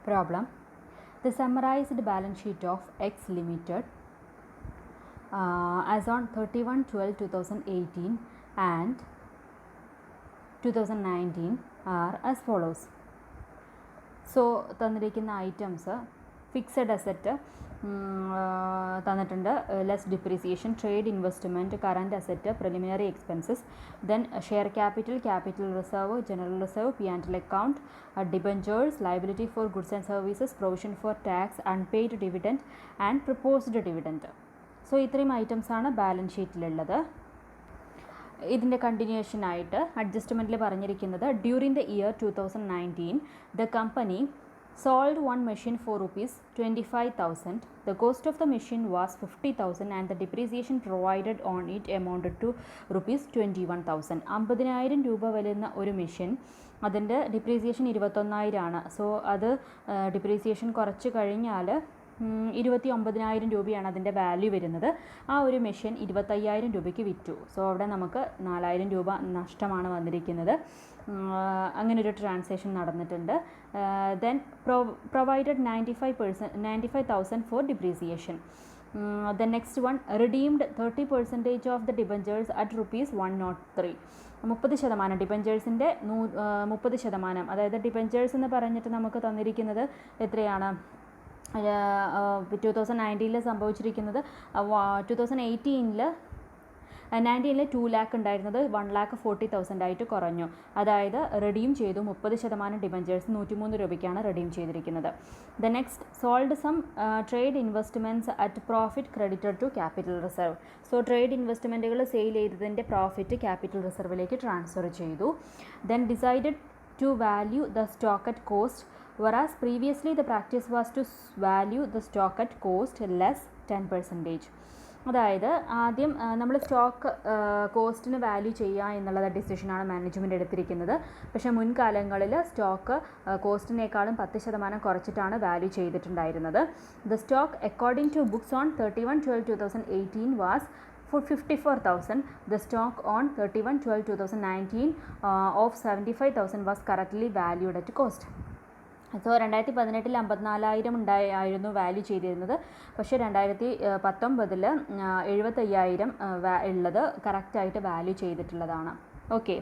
Problem. The summarized balance sheet of X Limited as on 31/12/2018 and 2019 are as follows. So തന്നിരിക്കുന്ന items fixed asset തന്നിട്ടുണ്ട്, less depreciation, trade investment, current asset, preliminary expenses, then share capital, capital reserve, general reserve, P and L account, debentures, liability for goods and services, provision for tax, unpaid dividend and proposed dividend. So ഇത്രയും ഐറ്റംസാണ് balance ഷീറ്റിലുള്ളത്. ഇതിൻ്റെ കണ്ടിന്യൂഷനായിട്ട് അഡ്ജസ്റ്റ്മെൻറ്റിൽ പറഞ്ഞിരിക്കുന്നത് during the year 2019 the company sold one machine for rupees 25,000. The cost of the machine was 50,000 and the depreciation provided on it amounted to rupees 21,000. 50,000 രൂപ വരുന്ന ഒരു മെഷീൻ, അതിൻ്റെ ഡിപ്രീസിയേഷൻ 21,000 ആണ്. സോ അത് ഡിപ്രീസിയേഷൻ കുറച്ച് കഴിഞ്ഞാൽ 29,000 രൂപയാണ് അതിൻ്റെ വാല്യൂ വരുന്നത്. ആ ഒരു മെഷീൻ 25,000 രൂപയ്ക്ക് വിറ്റു. സോ അവിടെ നമുക്ക് 4,000 രൂപ നഷ്ടമാണ് വന്നിരിക്കുന്നത്. അങ്ങനൊരു ട്രാൻസാക്ഷൻ നടന്നിട്ടുണ്ട്. Then provided 95,000 for depreciation. The next one redeemed 30% of the debentures at ₹103. 30% ഡിബഞ്ചേഴ്സിൻ്റെ 30%, അതായത് ഡിബഞ്ചേഴ്സ് എന്ന് പറഞ്ഞിട്ട് നമുക്ക് തന്നിരിക്കുന്നത് എത്രയാണ്? 2019 സംഭവിച്ചിരിക്കുന്നത് 2018 2 lakh ഉണ്ടായിരുന്നത് 1,40,000 ആയിട്ട് കുറഞ്ഞു. അതായത് റിഡീം ചെയ്തു 30% ഡിബഞ്ചേഴ്സ് 103 രൂപയ്ക്കാണ് റിഡീം ചെയ്തിരിക്കുന്നത്. The next sold some trade investments at profit credited to capital reserve. So trade ഇൻവെസ്റ്റ്മെൻറ്റുകൾ സെയിൽ ചെയ്തതിൻ്റെ പ്രോഫിറ്റ് ക്യാപിറ്റൽ റിസർവിലേക്ക് ട്രാൻസ്ഫർ ചെയ്തു. Then decided to value the stock at cost, whereas previously the practice was to value the stock at cost less 10%. അതായത് ആദ്യം നമ്മൾ stock കോസ്റ്റിന് value ചെയ്യുക എന്നുള്ള ഡിസിഷനാണ് മാനേജ്മെൻറ്റ് എടുത്തിരിക്കുന്നത്. പക്ഷേ മുൻകാലങ്ങളിൽ സ്റ്റോക്ക് കോസ്റ്റിനേക്കാളും 10% കുറച്ചിട്ടാണ് വാല്യൂ ചെയ്തിട്ടുണ്ടായിരുന്നത്. The stock according to books on 31/12/2018 was for 54,000. The stock on 31/12/2019 of 75,000 was correctly valued at cost. So 2018 54,000 ആയിരുന്നു വാല്യൂ ചെയ്തിരുന്നത്. പക്ഷേ 2019 75,000 ഉള്ളത് കറക്റ്റായിട്ട് വാല്യൂ ചെയ്തിട്ടുള്ളതാണ്. Okay,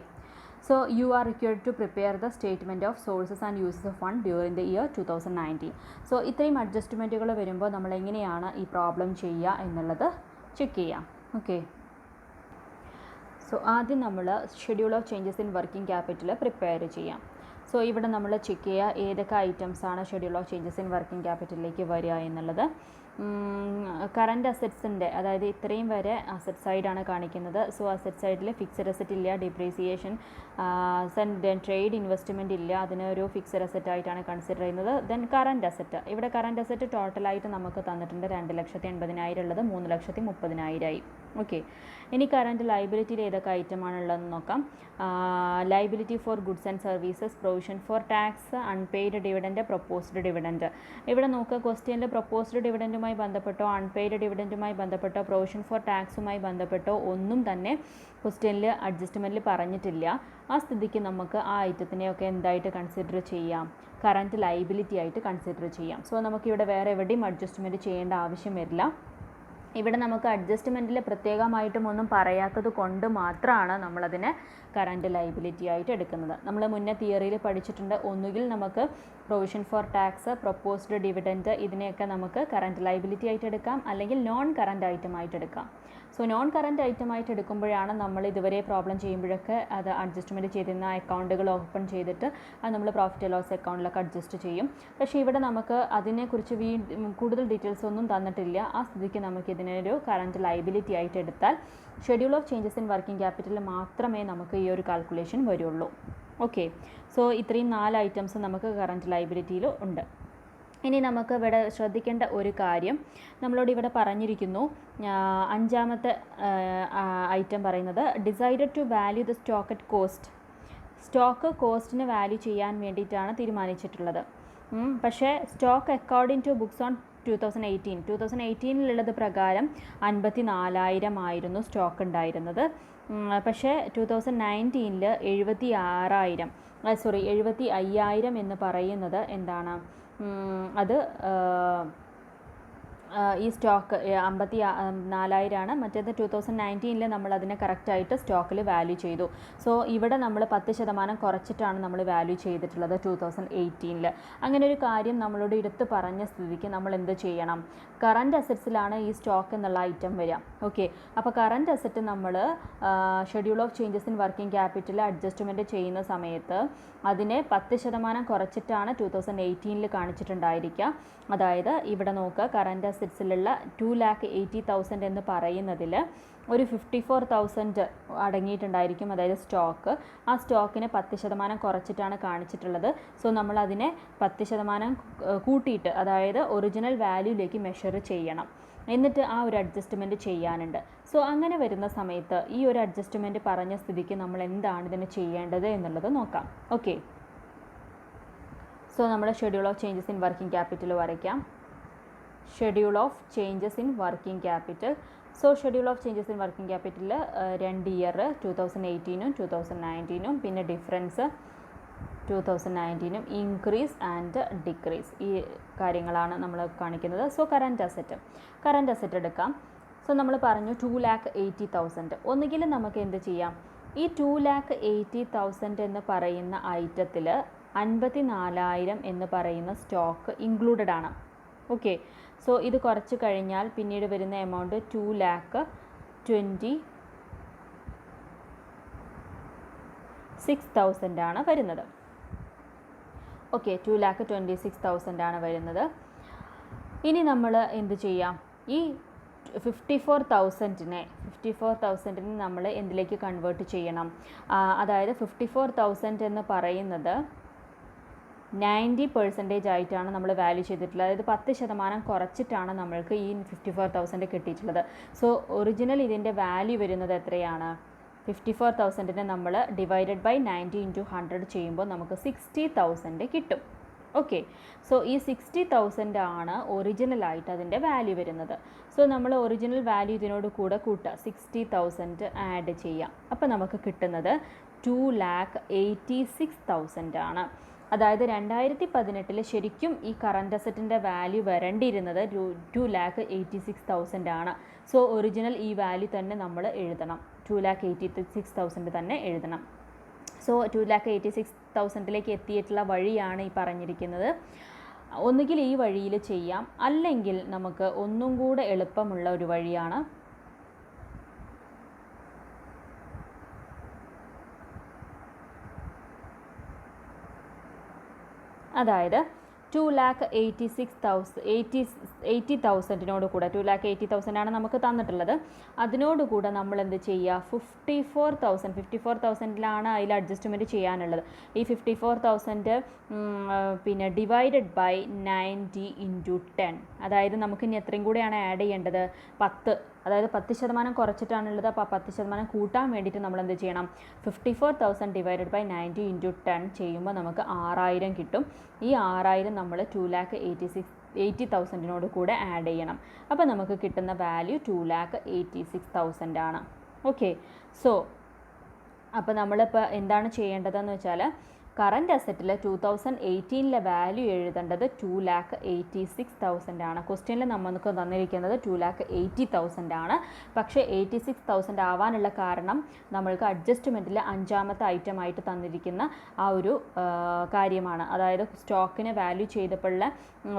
so you are required to prepare the statement of sources and uses of fund during the year 2019. So ഇത്രയും അഡ്ജസ്റ്റ്മെൻറ്റുകൾ വരുമ്പോൾ നമ്മൾ എങ്ങനെയാണ് ഈ പ്രോബ്ലം ചെയ്യുക എന്നുള്ളത് ചെക്ക് ചെയ്യാം. ഓക്കെ, സോ ആദ്യം നമ്മൾ schedule of changes in working capital prepare ചെയ്യാം. സോ ഇവിടെ നമ്മൾ ചെക്ക് ചെയ്യുക ഏതൊക്കെ ഐറ്റംസാണ് schedule of changes in working ക്യാപിറ്റലിലേക്ക് വരിക എന്നുള്ളത്. കറൻറ്റ് അസറ്റ്സിൻ്റെ, അതായത് ഇത്രയും വരെ അസറ്റ് സൈഡാണ് കാണിക്കുന്നത്. സോ അസറ്റ് സൈഡിൽ ഫിക്സഡ് അസറ്റ് ഇല്ല, ഡിപ്രീസിയേഷൻ, ട്രേഡ് ഇൻവെസ്റ്റ്മെൻറ്റ് ഇല്ല, അതിനൊരു ഫിക്സഡ് അസറ്റ് ആയിട്ടാണ് കൺസിഡർ ചെയ്യുന്നത്. ദെൻ കറൻറ്റ് അസറ്റ്, ഇവിടെ കറൻറ്റ് അസറ്റ് ടോട്ടലായിട്ട് നമുക്ക് തന്നിട്ടുണ്ട് 2,80,000 ഉള്ളത് 3,30,000 ആയി. ഓക്കെ, ഇനി കറൻറ്റ് ലയബിലിറ്റിയിൽ ഏതൊക്കെ ഐറ്റമാണ് ഉള്ളതെന്ന് നോക്കാം. Liability for goods and services, provision for tax, unpaid dividend, proposed dividend. ഇവിടെ നോക്കുക, ക്വസ്റ്റ്യനിൽ പ്രൊപ്പോസ്ഡ് ഡിവിഡൻറ്റുമായി ബന്ധപ്പെട്ടോ അൺപെയ്ഡ് ഡിവിഡൻറ്റുമായി ബന്ധപ്പെട്ടോ പ്രൊവിഷൻ ഫോർ ടാക്സുമായി ബന്ധപ്പെട്ടോ ഒന്നും തന്നെ ക്വസ്റ്റ്യനിൽ അഡ്ജസ്റ്റ്മെൻറ്റിൽ പറഞ്ഞിട്ടില്ല. ആ സ്ഥിതിക്ക് നമുക്ക് ആ ഐറ്റത്തിനെയൊക്കെ എന്തായിട്ട് കൺസിഡർ ചെയ്യാം? കറൻറ്റ് ലയബിലിറ്റി ആയിട്ട് കൺസിഡർ ചെയ്യാം. സോ നമുക്കിവിടെ വേറെ എവിടെയും അഡ്ജസ്റ്റ്മെൻറ്റ് ചെയ്യേണ്ട ആവശ്യം വരില്ല. ഇവിടെ നമുക്ക് അഡ്ജസ്റ്റ്മെൻറ്റിൽ പ്രത്യേകമായിട്ടും ഒന്നും പറയാത്തത് കൊണ്ട് മാത്രമാണ് നമ്മളതിനെ കറൻറ്റ് ലയബിലിറ്റി ആയിട്ട് എടുക്കുന്നത്. നമ്മൾ മുന്നേ തിയറിയിൽ പഠിച്ചിട്ടുണ്ട്, ഒന്നുകിൽ നമുക്ക് provision for tax, proposed dividend, ഇതിനെയൊക്കെ നമുക്ക് കറൻറ്റ് ലയബിലിറ്റി ആയിട്ട് എടുക്കാം, അല്ലെങ്കിൽ നോൺ കറൻറ്റ് ഐറ്റം ആയിട്ട് എടുക്കാം. സോ നോൺ കറൻറ്റ് ഐറ്റം ആയിട്ട് എടുക്കുമ്പോഴാണ് നമ്മൾ ഇതുവരെ പ്രോബ്ലം ചെയ്യുമ്പോഴൊക്കെ അത് അഡ്ജസ്റ്റ്മെൻറ്റ് ചെയ്തിരുന്ന അക്കൗണ്ടുകൾ ഓപ്പൺ ചെയ്തിട്ട് അത് നമ്മൾ പ്രോഫിറ്റ് ആൻഡ് ലോസ് അക്കൗണ്ടിലൊക്കെ അഡ്ജസ്റ്റ് ചെയ്യും. പക്ഷേ ഇവിടെ നമുക്ക് അതിനെക്കുറിച്ച് കൂടുതൽ ഡീറ്റെയിൽസ് ഒന്നും തന്നിട്ടില്ല. ആ സ്ഥിതിക്ക് നമുക്ക് ഇതിനൊരു കറൻറ്റ് ലയബിലിറ്റി ആയിട്ട് എടുത്താൽ schedule of changes in working ക്യാപിറ്റലിൽ മാത്രമേ നമുക്ക് ഈ ഒരു കാൽക്കുലേഷൻ വരുള്ളൂ. ഓക്കെ, സോ ഇത്രയും 4 ഐറ്റംസ് നമുക്ക് കറൻറ്റ് ലയബിലിറ്റിയിൽ ഉണ്ട്. ഇനി നമുക്ക് ഇവിടെ ശ്രദ്ധിക്കേണ്ട ഒരു കാര്യം, നമ്മളോട് ഇവിടെ പറഞ്ഞിരിക്കുന്നു, 5ാമത്തെ ഐറ്റം പറയുന്നത് decided to value the stock at cost. Stock കോസ്റ്റിന് വാല്യൂ ചെയ്യാൻ വേണ്ടിയിട്ടാണ് തീരുമാനിച്ചിട്ടുള്ളത്. പക്ഷേ stock according to books on 2018 പ്രകാരം 54,000 ആയിരുന്നു സ്റ്റോക്ക് ഉണ്ടായിരുന്നത്. പക്ഷേ 2019 75,000 എന്ന് പറയുന്നത് എന്താണ്? അത് ഈ സ്റ്റോക്ക് 54,000 മറ്റേത് 2019 നമ്മൾ അതിനെ കറക്റ്റായിട്ട് സ്റ്റോക്കിൽ വാല്യൂ ചെയ്തു. സോ ഇവിടെ നമ്മൾ 10% കുറച്ചിട്ടാണ് നമ്മൾ വാല്യൂ ചെയ്തിട്ടുള്ളത് 2018. അങ്ങനെ ഒരു കാര്യം നമ്മളോട് എടുത്ത് പറഞ്ഞ സ്ഥിതിക്ക് നമ്മൾ എന്ത് ചെയ്യണം? കറൻറ്റ് അസറ്റ്സിലാണ് ഈ സ്റ്റോക്ക് എന്നുള്ള ഐറ്റം വരിക. ഓക്കെ, അപ്പോൾ കറൻറ്റ് അസറ്റ് നമ്മൾ schedule of changes in working capital adjustment ചെയ്യുന്ന സമയത്ത് അതിനെ 10% കുറച്ചിട്ടാണ് 2018 കാണിച്ചിട്ടുണ്ടായിരിക്കുക. അതായത് ഇവിടെ നോക്കുക, കറൻറ്റ് അസറ്റ്സിലുള്ള 2,80,000 എന്ന് പറയുന്നതിൽ ഒരു 54,000 അടങ്ങിയിട്ടുണ്ടായിരിക്കും, അതായത് സ്റ്റോക്ക്. ആ സ്റ്റോക്കിന് 10% കുറച്ചിട്ടാണ് കാണിച്ചിട്ടുള്ളത്. സോ നമ്മൾ അതിനെ 10% കൂട്ടിയിട്ട്, അതായത് ഒറിജിനൽ വാല്യൂയിലേക്ക് മെഷർ ചെയ്യണം. എന്നിട്ട് ആ ഒരു അഡ്ജസ്റ്റ്മെൻറ്റ് ചെയ്യാനുണ്ട്. സോ അങ്ങനെ വരുന്ന സമയത്ത് ഈ ഒരു അഡ്ജസ്റ്റ്മെൻറ്റ് പറഞ്ഞ സ്ഥിതിക്ക് നമ്മൾ എന്താണ് ഇതിന് ചെയ്യേണ്ടത് എന്നുള്ളത് നോക്കാം. ഓക്കെ, സോ നമ്മുടെ schedule of changes in working capital വരയ്ക്കാം. Schedule of changes in working capital. So schedule of changes in working ക്യാപിറ്റലിൽ 2 ഇയർ 2018 2019, പിന്നെ ഡിഫറൻസ് 2019, ഇൻക്രീസ് ആൻഡ് ഡിക്രീസ്, ഈ കാര്യങ്ങളാണ് നമ്മൾ കാണിക്കുന്നത്. സോ കറൻറ്റ് അസറ്റ് എടുക്കാം. സോ നമ്മൾ പറഞ്ഞു 2,80,000. ഒന്നുകിൽ നമുക്ക് എന്ത് ചെയ്യാം, ഈ 2,80,000 എന്ന് പറയുന്ന ഐറ്റത്തിൽ 54,000 എന്ന് പറയുന്ന സ്റ്റോക്ക് ഇൻക്ലൂഡഡ് ആണ്. ഓക്കെ, സോ ഇത് കുറച്ച് കഴിഞ്ഞാൽ പിന്നീട് വരുന്ന എമൗണ്ട് 2,26,000 ആണ് വരുന്നത്. ഓക്കെ, 2,26,000 ആണ് വരുന്നത്. ഇനി നമ്മൾ എന്ത് ചെയ്യാം, ഈ 54,000നെ നമ്മൾ എന്തിലേക്ക് കൺവേർട്ട് ചെയ്യണം? അതായത് 54,000 എന്ന് പറയുന്നത് 90% ആയിട്ടാണ് നമ്മൾ വാല്യൂ ചെയ്തിട്ടുള്ളത്. അതായത് 10% കുറച്ചിട്ടാണ് നമ്മൾക്ക് ഈ 54,000 കിട്ടിയിട്ടുള്ളത്. സോ ഒറിജിനൽ ഇതിൻ്റെ വാല്യൂ വരുന്നത് എത്രയാണ്? 54,000നെ നമ്മൾ ഡിവൈഡഡ് ബൈ 90 × 100 ചെയ്യുമ്പോൾ നമുക്ക് 60,000 കിട്ടും. ഓക്കെ, സോ ഈ 60,000 ആണ് ഒറിജിനലായിട്ട് അതിൻ്റെ വാല്യൂ വരുന്നത്. സോ നമ്മൾ ഒറിജിനൽ വാല്യൂ ഇതിനോട് കൂടെ കൂട്ടുക, 60,000 ആഡ് ചെയ്യാം. അപ്പോൾ നമുക്ക് കിട്ടുന്നത് 2,86,000 ആണ്. അതായത് 2018 ശരിക്കും ഈ കറൻറ്റ് അസറ്റിൻ്റെ വാല്യൂ വരേണ്ടിയിരുന്നത് 2,86,000 ആണ്. സോ ഒറിജിനൽ ഈ വാല്യൂ തന്നെ നമ്മൾ എഴുതണം, 2,86,000 തന്നെ എഴുതണം. സോ 2,86,000 എത്തിയിട്ടുള്ള വഴിയാണ് ഈ പറഞ്ഞിരിക്കുന്നത്. ഒന്നുകിൽ ഈ വഴിയിൽ ചെയ്യാം, അല്ലെങ്കിൽ നമുക്ക് ഒന്നും കൂടെ എളുപ്പമുള്ള ഒരു വഴിയാണ് അതായത് 2,80,000 കൂടെ 2,80,000 ആണ് നമുക്ക് തന്നിട്ടുള്ളത്. അതിനോടുകൂടെ നമ്മൾ എന്ത് ചെയ്യുക, 54,000 അതിൽ അഡ്ജസ്റ്റ്മെൻറ്റ് ചെയ്യാനുള്ളത്. ഈ 54,000 പിന്നെ ഡിവൈഡഡ് ബൈ 90 × 10, അതായത് നമുക്ക് ഇനി എത്രയും കൂടെയാണ് ആഡ് ചെയ്യേണ്ടത്? 10. അതായത് 10% കുറച്ചിട്ടാണുള്ളത്. അപ്പോൾ 10% കൂട്ടാൻ വേണ്ടിയിട്ട് നമ്മൾ എന്ത് ചെയ്യണം? 54,000 ഡിവൈഡഡ് ബൈ 90 × 10 ചെയ്യുമ്പോൾ നമുക്ക് 6,000 കിട്ടും. ഈ 6,000 നമ്മൾ 2,80,000 കൂടെ ആഡ് ചെയ്യണം. അപ്പോൾ നമുക്ക് കിട്ടുന്ന വാല്യൂ 2,86,000 ആണ്. ഓക്കെ, സോ അപ്പോൾ നമ്മളിപ്പോൾ എന്താണ് ചെയ്യേണ്ടതെന്ന് വെച്ചാൽ, കറൻറ്റ് അസറ്റിൽ 2018 വാല്യൂ എഴുതേണ്ടത് 2,86,000 ആണ്. ക്വസ്റ്റ്യനിൽ നമുക്ക് തന്നിരിക്കുന്നത് 2,80,000 ആണ്. പക്ഷേ 86,000 ആവാനുള്ള കാരണം നമ്മൾക്ക് അഡ്ജസ്റ്റ്മെൻറ്റിൽ 5ാമത്തെ ഐറ്റമായിട്ട് തന്നിരിക്കുന്ന ആ ഒരു കാര്യമാണ്. അതായത് സ്റ്റോക്കിനെ വാല്യൂ ചെയ്തപ്പോഴുള്ള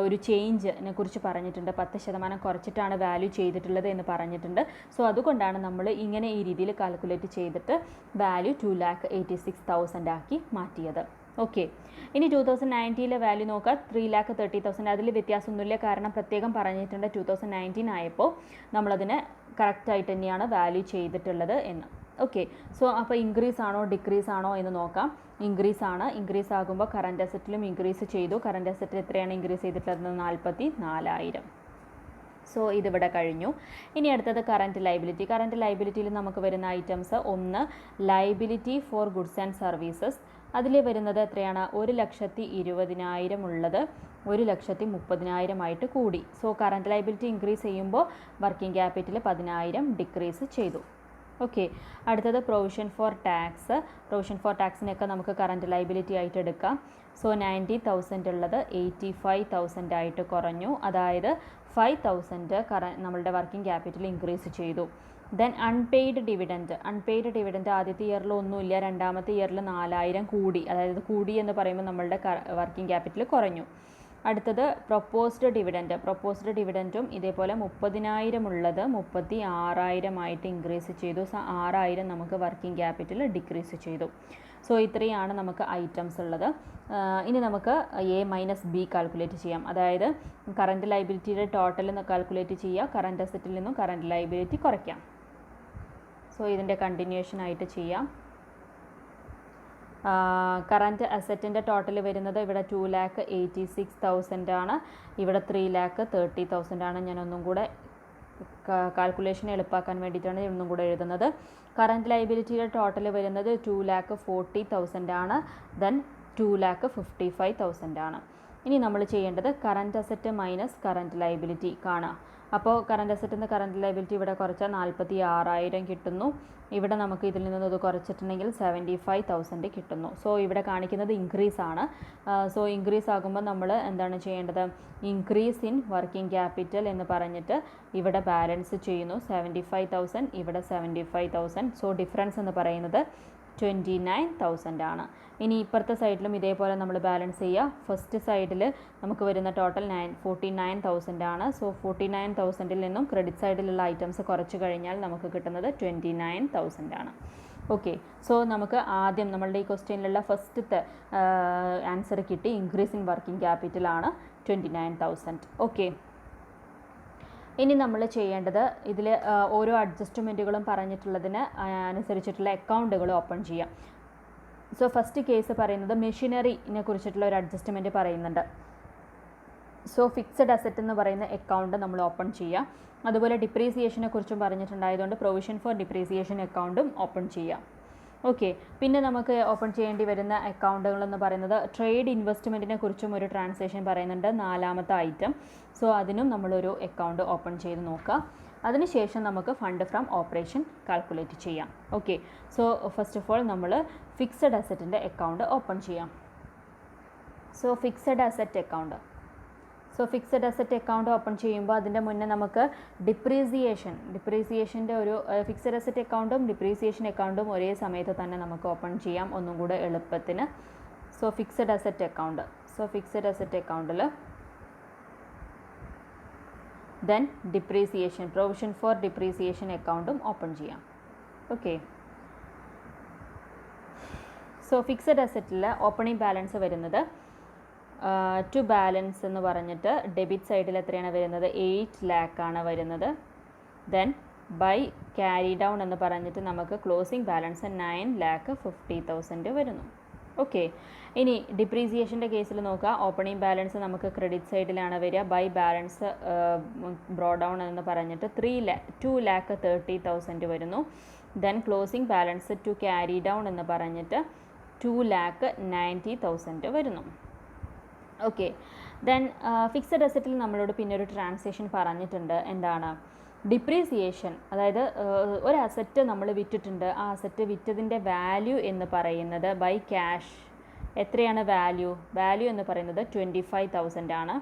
ഒരു ചേഞ്ചിനെ കുറിച്ച് പറഞ്ഞിട്ടുണ്ട്. 10% കുറച്ചിട്ടാണ് വാല്യൂ ചെയ്തിട്ടുള്ളത് എന്ന് പറഞ്ഞിട്ടുണ്ട്. സോ അതുകൊണ്ടാണ് നമ്മൾ ഇങ്ങനെ ഈ രീതിയിൽ കാൽക്കുലേറ്റ് ചെയ്തിട്ട് വാല്യൂ 2,86,000 ആക്കി മാറ്റിയത്. ഓക്കെ, ഇനി 2019 വാല്യൂ നോക്കുക, 3,30,000. അതിൽ വ്യത്യാസമൊന്നുമില്ല, കാരണം പ്രത്യേകം പറഞ്ഞിട്ടുണ്ട് 2019 ആയപ്പോൾ നമ്മളതിനെ കറക്റ്റായിട്ട് തന്നെയാണ് വാല്യൂ ചെയ്തിട്ടുള്ളത് എന്ന്. ഓക്കെ, സോ അപ്പോൾ ഇൻക്രീസ് ആണോ ഡിക്രീസ് ആണോ എന്ന് നോക്കാം. ഇൻക്രീസ് ആണ്. ഇൻക്രീസ് ആകുമ്പോൾ കറൻറ്റ് അസറ്റിലും ഇൻക്രീസ് ചെയ്തു. കറൻറ്റ് അസറ്റിൽ എത്രയാണ് ഇൻക്രീസ് ചെയ്തിട്ടുള്ളത്? 44,000. സോ ഇതിവിടെ കഴിഞ്ഞു. ഇനി അടുത്തത് കറൻറ്റ് ലൈബിലിറ്റി. കറൻറ്റ് ലൈബിലിറ്റിയിൽ നമുക്ക് വരുന്ന ഐറ്റംസ്, ഒന്ന് liability for goods and services. അതിൽ വരുന്നത് എത്രയാണ്? 1,20,000 ഉള്ളത് 1,30,000 ആയിട്ട് കൂടി. സോ കറൻറ്റ് ലൈബിലിറ്റി ഇൻക്രീസ് ചെയ്യുമ്പോൾ വർക്കിംഗ് ക്യാപിറ്റൽ 10,000 ഡിക്രീസ് ചെയ്തു. ഓക്കെ, അടുത്തത് provision for tax. Provision for ടാക്സിനെയൊക്കെ നമുക്ക് കറൻറ്റ് ലൈബിലിറ്റി ആയിട്ട് എടുക്കാം. സോ 90,000 ഉള്ളത് 85,000 ആയിട്ട് കുറഞ്ഞു. അതായത് 5,000 നമ്മളുടെ വർക്കിംഗ് ക്യാപിറ്റൽ ഇൻക്രീസ് ചെയ്തു. ദെൻ അൺപെയ്ഡ് ഡിവിഡൻറ്റ് ആദ്യത്തെ ഇയറിൽ ഒന്നുമില്ല, രണ്ടാമത്തെ ഇയറിൽ 4,000 കൂടി. അതായത് കൂടി എന്ന് പറയുമ്പോൾ നമ്മളുടെ വർക്കിംഗ് ക്യാപിറ്റൽ കുറഞ്ഞു. അടുത്തത് പ്രൊപ്പോസ്ഡ് ഡിവിഡൻറ്റും ഇതേപോലെ 30,000 ഉള്ളത് 36,000 ആയിട്ട് ഇൻക്രീസ് ചെയ്തു. 6,000 നമുക്ക് വർക്കിംഗ് ക്യാപിറ്റൽ ഡിക്രീസ് ചെയ്തു. സോ ഇത്രയാണ് നമുക്ക് ഐറ്റംസ് ഉള്ളത്. ഇനി നമുക്ക് എ മൈനസ് ബി കാൽക്കുലേറ്റ് ചെയ്യാം. അതായത് കറൻറ്റ് ലൈബിലിറ്റിയുടെ ടോട്ടൽ കാൽക്കുലേറ്റ് ചെയ്യുക, കറൻറ്റ് അസറ്റിൽ നിന്നും കറൻറ്റ് ലൈബിലിറ്റി കുറയ്ക്കാം. സോ ഇതിൻ്റെ കണ്ടിന്യൂഷൻ ആയിട്ട് ചെയ്യാം. കറൻറ്റ് അസറ്റിൻ്റെ ടോട്ടൽ വരുന്നത് ഇവിടെ 2,86,000 ആണ്, ഇവിടെ 3,30,000 ആണ്. ഞാനൊന്നും കൂടെ കാൽക്കുലേഷൻ എളുപ്പമാക്കാൻ വേണ്ടിയിട്ടാണ് ഒന്നും കൂടെ എഴുതുന്നത്. കറൻറ്റ് ലൈബിലിറ്റിയുടെ ടോട്ടൽ വരുന്നത് 2,40,000 ആണ്, ദെൻ 2,55,000 ആണ്. ഇനി നമ്മൾ ചെയ്യേണ്ടത് current asset minus current liability കാണാം. അപ്പോൾ കറൻറ്റ് അസറ്റിൽ നിന്ന് കറൻറ്റ് ലൈബിലിറ്റി ഇവിടെ കുറച്ചാൽ 46,000 കിട്ടുന്നു. ഇവിടെ നമുക്ക് ഇതിൽ നിന്ന് ഇത് കുറച്ചിട്ടുണ്ടെങ്കിൽ 75,000 കിട്ടുന്നു. സോ ഇവിടെ കാണിക്കുന്നത് ഇൻക്രീസ് ആണ്. സോ ഇൻക്രീസ് ആകുമ്പോൾ നമ്മൾ എന്താണ് ചെയ്യേണ്ടത്? ഇൻക്രീസ് ഇൻ വർക്കിംഗ് ക്യാപിറ്റൽ എന്ന് പറഞ്ഞിട്ട് ഇവിടെ ബാലൻസ് ചെയ്യുന്നു. 75,000 ഇവിടെ 75,000. സോ ഡിഫറൻസ് എന്ന് പറയുന്നത് 29,000 ആണ്. ഇനി ഇപ്പുറത്തെ സൈഡിലും ഇതേപോലെ നമ്മൾ ബാലൻസ് ചെയ്യുക. ഫസ്റ്റ് സൈഡിൽ നമുക്ക് വരുന്ന ടോട്ടൽ 49,000 ആണ്. സോ 49,000 നിന്നും ക്രെഡിറ്റ് സൈഡിലുള്ള ഐറ്റംസ് കുറച്ച് കഴിഞ്ഞാൽ നമുക്ക് കിട്ടുന്നത് 29,000 ആണ്. ഓക്കെ, സോ നമുക്ക് ആദ്യം നമ്മളുടെ ഈ ക്വസ്റ്റ്യനിലുള്ള ഫസ്റ്റത്തെ ആൻസർ കിട്ടി. ഇൻക്രീസ് ഇൻ വർക്കിംഗ് ക്യാപിറ്റൽ ആണ് 29,000. ഓക്കെ, ഇനി നമ്മൾ ചെയ്യേണ്ടത് ഇതിൽ ഓരോ അഡ്ജസ്റ്റ്മെൻറ്റുകളും പറഞ്ഞിട്ടുള്ളതിന് അനുസരിച്ചിട്ടുള്ള അക്കൗണ്ടുകൾ ഓപ്പൺ ചെയ്യാം. സോ ഫസ്റ്റ് കേസ് പറയുന്നത് മെഷീനറിനെ കുറിച്ചിട്ടുള്ള ഒരു അഡ്ജസ്റ്റ്മെൻറ്റ് പറയുന്നുണ്ട്. സോ ഫിക്സഡ് അസറ്റ് എന്ന് പറയുന്ന അക്കൗണ്ട് നമ്മൾ ഓപ്പൺ ചെയ്യുക. അതുപോലെ ഡിപ്രീസിയേഷനെ കുറിച്ചും പറഞ്ഞിട്ടുണ്ടായതുകൊണ്ട് പ്രൊവിഷൻ ഫോർ ഡിപ്രീസിയേഷൻ അക്കൗണ്ടും ഓപ്പൺ ചെയ്യാം. ഓക്കെ, പിന്നെ നമുക്ക് ഓപ്പൺ ചെയ്യേണ്ടി വരുന്ന അക്കൗണ്ടുകളെന്ന് പറയുന്നത് ട്രേഡ് ഇൻവെസ്റ്റ്മെൻറ്റിനെ കുറിച്ചും ഒരു ട്രാൻസാക്ഷൻ പറയുന്നുണ്ട്, 4ാമത്തെ ഐറ്റം. സോ അതിനും നമ്മളൊരു അക്കൗണ്ട് ഓപ്പൺ ചെയ്ത് നോക്കുക. അതിനുശേഷം നമുക്ക് ഫണ്ട് ഫ്രം ഓപ്പറേഷൻ കാൽക്കുലേറ്റ് ചെയ്യാം. Okay, so first of all നമ്മൾ ഫിക്സഡ് അസറ്റിൻ്റെ അക്കൗണ്ട് ഓപ്പൺ ചെയ്യാം. So fixed asset account open ചെയ്യുമ്പോൾ അതിൻ്റെ മുന്നേ നമുക്ക് ഡിപ്രീസിയേഷൻ്റെ ഒരു ഫിക്സഡ് അസറ്റ് അക്കൗണ്ടും ഡിപ്രീസിയേഷൻ അക്കൗണ്ടും ഒരേ സമയത്ത് തന്നെ നമുക്ക് ഓപ്പൺ ചെയ്യാം, ഒന്നും കൂടെ എളുപ്പത്തിന്. സോ ഫിക്സഡ് അസറ്റ് അക്കൗണ്ടിൽ then depreciation, provision for depreciation അക്കൗണ്ടും ഓപ്പൺ ചെയ്യാം. ഓക്കെ, സോ ഫിക്സഡ് അസറ്റിൽ ഓപ്പണിംഗ് ബാലൻസ് വരുന്നത് ടു ബാലൻസ് എന്ന് പറഞ്ഞിട്ട് ഡെബിറ്റ് സൈഡിൽ എത്രയാണ് വരുന്നത്? 8 lakh ആണ് വരുന്നത്. ദെൻ ബൈ ക്യാരി ഡൗൺ എന്ന് പറഞ്ഞിട്ട് നമുക്ക് ക്ലോസിംഗ് ബാലൻസ് 9,50,000 വരുന്നു. ഓക്കെ, ഇനി ഡിപ്രീസിയേഷൻ്റെ കേസിൽ നോക്കുക. ഓപ്പണിംഗ് ബാലൻസ് നമുക്ക് ക്രെഡിറ്റ് സൈഡിലാണ് വരിക. ബൈ ബാലൻസ് ബ്രോ ഡൗൺ എന്ന് പറഞ്ഞിട്ട് 2,30,000 വരുന്നു. Then closing balance to carry down എന്ന് പറഞ്ഞിട്ട് 2,90,000 വരുന്നു. ഓക്കെ, ദെൻ ഫിക്സഡ് അസറ്റിൽ നമ്മളോട് പിന്നെ ഒരു ട്രാൻസാക്ഷൻ പറഞ്ഞിട്ടുണ്ട്. എന്താണ്? ഡിപ്രീസിയേഷൻ. അതായത് ഒരു അസറ്റ് നമ്മൾ വിറ്റിട്ടുണ്ട്, ആ അസറ്റ് വിറ്റതിൻ്റെ വാല്യൂ എന്ന് പറയുന്നത് ബൈ ക്യാഷ് എത്രയാണ്? വാല്യൂ എന്ന് പറയുന്നത് 25,000 ആണ്.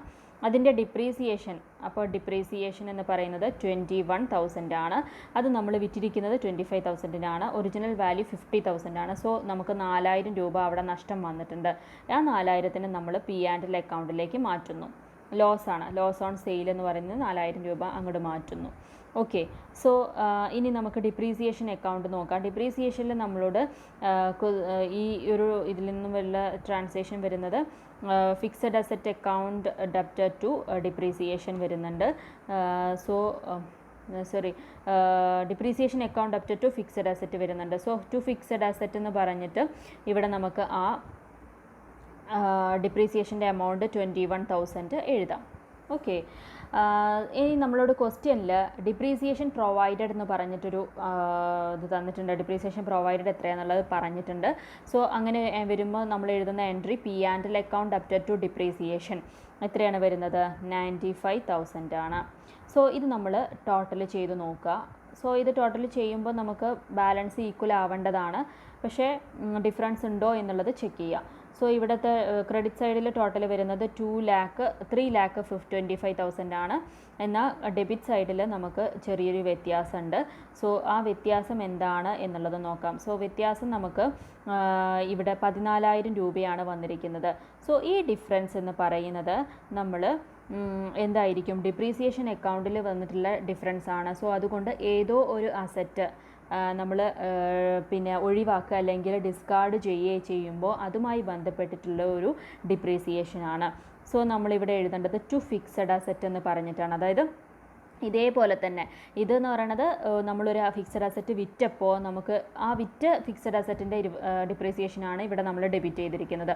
അതിൻ്റെ ഡിപ്രീസിയേഷൻ, അപ്പോൾ ഡിപ്രീസിയേഷൻ എന്ന് പറയുന്നത് 21,000 ആണ്. അത് നമ്മൾ വിറ്റിരിക്കുന്നത് 25,000-നാണ്. ഒറിജിനൽ വാല്യൂ 50,000 ആണ്. സോ നമുക്ക് 4,000 രൂപ അവിടെ നഷ്ടം വന്നിട്ടുണ്ട്. ആ 4,000 നമ്മൾ P&L അക്കൗണ്ടിലേക്ക് മാറ്റുന്നു. ലോസ് ഓൺ സെയിൽ എന്ന് പറയുന്നത് 4,000 രൂപ അങ്ങോട്ട് മാറ്റുന്നു. ഓക്കെ, സോ ഇനി നമുക്ക് ഡിപ്രീസിയേഷൻ അക്കൗണ്ട് നോക്കാം. ഡിപ്രീസിയേഷനിൽ നമ്മളോട് ഈ ഒരു ഇതിൽ നിന്നും വല്ല ട്രാൻസാക്ഷൻ വരുന്നത് fixed asset account debtor to depreciation വരുന്നുണ്ട്. Depreciation account debtor to fixed asset വരുന്നുണ്ട്. സോ ടു ഫിക്സഡ് അസറ്റ് എന്ന് പറഞ്ഞിട്ട് ഇവിടെ നമുക്ക് ആ ഡിപ്രീസിയേഷൻ്റെ എമൗണ്ട് 21,000 എഴുതാം. ഓക്കെ, ഇനി നമ്മളോട് ക്വസ്റ്റ്യനിൽ ഡിപ്രീസിയേഷൻ പ്രൊവൈഡഡ് എന്ന് പറഞ്ഞിട്ടൊരു ഇത് തന്നിട്ടുണ്ട്. ഡിപ്രീസിയേഷൻ പ്രൊവൈഡഡ് എത്രയാണെന്നുള്ളത് പറഞ്ഞിട്ടുണ്ട്. സോ അങ്ങനെ വരുമ്പോൾ നമ്മൾ എഴുതുന്ന entry P&L account debtor to depreciation എത്രയാണ് വരുന്നത്? 95,000 ആണ്. സോ ഇത് നമ്മൾ ടോട്ടൽ ചെയ്ത് നോക്കുക. സോ ഇത് ടോട്ടൽ ചെയ്യുമ്പോൾ നമുക്ക് ബാലൻസ് ഈക്വൽ ആവേണ്ടതാണ്, പക്ഷേ ഡിഫറൻസ് ഉണ്ടോ എന്നുള്ളത് ചെക്ക് ചെയ്യുക. സോ ഇവിടുത്തെ ക്രെഡിറ്റ് സൈഡിൽ ടോട്ടൽ വരുന്നത് 3,25,000 ആണ്. എന്നാൽ ഡെബിറ്റ് സൈഡിൽ നമുക്ക് ചെറിയൊരു വ്യത്യാസമുണ്ട്. സോ ആ വ്യത്യാസം എന്താണ് എന്നുള്ളത് നോക്കാം. സോ വ്യത്യാസം നമുക്ക് ഇവിടെ 14,000 രൂപയാണ് വന്നിരിക്കുന്നത്. സോ ഈ ഡിഫറൻസ് എന്ന് പറയുന്നത് നമ്മൾ എന്തായിരിക്കും, ഡിപ്രീസിയേഷൻ അക്കൗണ്ടിൽ വന്നിട്ടുള്ള ഡിഫറൻസ് ആണ്. സോ അതുകൊണ്ട് ഏതോ ഒരു അസറ്റ് നമ്മൾ പിന്നെ ഒഴിവാക്കുക അല്ലെങ്കിൽ ഡിസ്കാർഡ് ചെയ്യുമ്പോൾ അതുമായി ബന്ധപ്പെട്ടിട്ടുള്ള ഒരു ഡിപ്രീസിയേഷനാണ്. സോ നമ്മളിവിടെ എഴുതേണ്ടത് ടു ഫിക്സഡ് അസറ്റ് എന്ന് പറഞ്ഞിട്ടാണ്. അതായത് ഇതേപോലെ തന്നെ ഇതെന്ന് പറയുന്നത് നമ്മളൊരു ഫിക്സഡ് അസറ്റ് വിറ്റപ്പോൾ നമുക്ക് ആ വിറ്റ ഫിക്സഡ് അസറ്റിൻ്റെ ഡിപ്രീസിയേഷനാണ് ഇവിടെ നമ്മൾ ഡെബിറ്റ് ചെയ്തിരിക്കുന്നത്.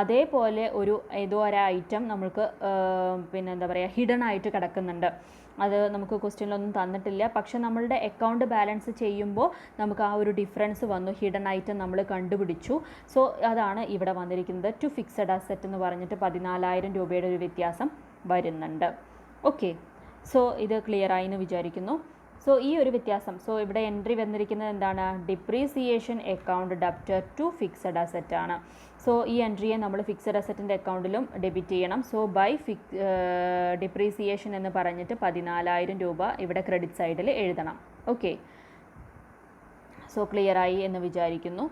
അതേപോലെ ഏതോ ഒരു ഐറ്റം നമുക്ക് പിന്നെ എന്താ പറയുക ഹിഡൻ ആയിട്ട് കിടക്കുന്നുണ്ട്. അത് നമുക്ക് ക്വസ്റ്റ്യനിലൊന്നും തന്നിട്ടില്ല. പക്ഷെ നമ്മളുടെ അക്കൗണ്ട് ബാലൻസ് ചെയ്യുമ്പോൾ നമുക്ക് ആ ഒരു ഡിഫറൻസ് വന്നു, ഹിഡൻ ഐറ്റം നമ്മൾ കണ്ടുപിടിച്ചു. സോ അതാണ് ഇവിടെ വന്നിരിക്കുന്നത്. ടു ഫിക്സഡ് അസറ്റ് എന്ന് പറഞ്ഞിട്ട് 14,000 രൂപയുടെ ഒരു വ്യത്യാസം വരുന്നുണ്ട്. ഓക്കെ, സോ ഇത് ക്ലിയർ ആയി എന്ന് വിചാരിക്കുന്നു. സോ ഈ ഒരു വ്യത്യാസം, സോ ഇവിടെ എൻട്രി വന്നിരിക്കുന്നത് എന്താണ്, depreciation account debtor to fixed asset ആണ്. സോ ഈ എൻട്രിയെ നമ്മൾ ഫിക്സഡ് അസറ്റിൻ്റെ അക്കൗണ്ടിലും ഡെബിറ്റ് ചെയ്യണം. സോ ബൈ ഡിപ്രീസിയേഷൻ എന്ന് പറഞ്ഞിട്ട് 14,000 രൂപ ഇവിടെ ക്രെഡിറ്റ് സൈഡിൽ എഴുതണം. ഓക്കെ, സോ ക്ലിയർ ആയി എന്ന് വിചാരിക്കുന്നു.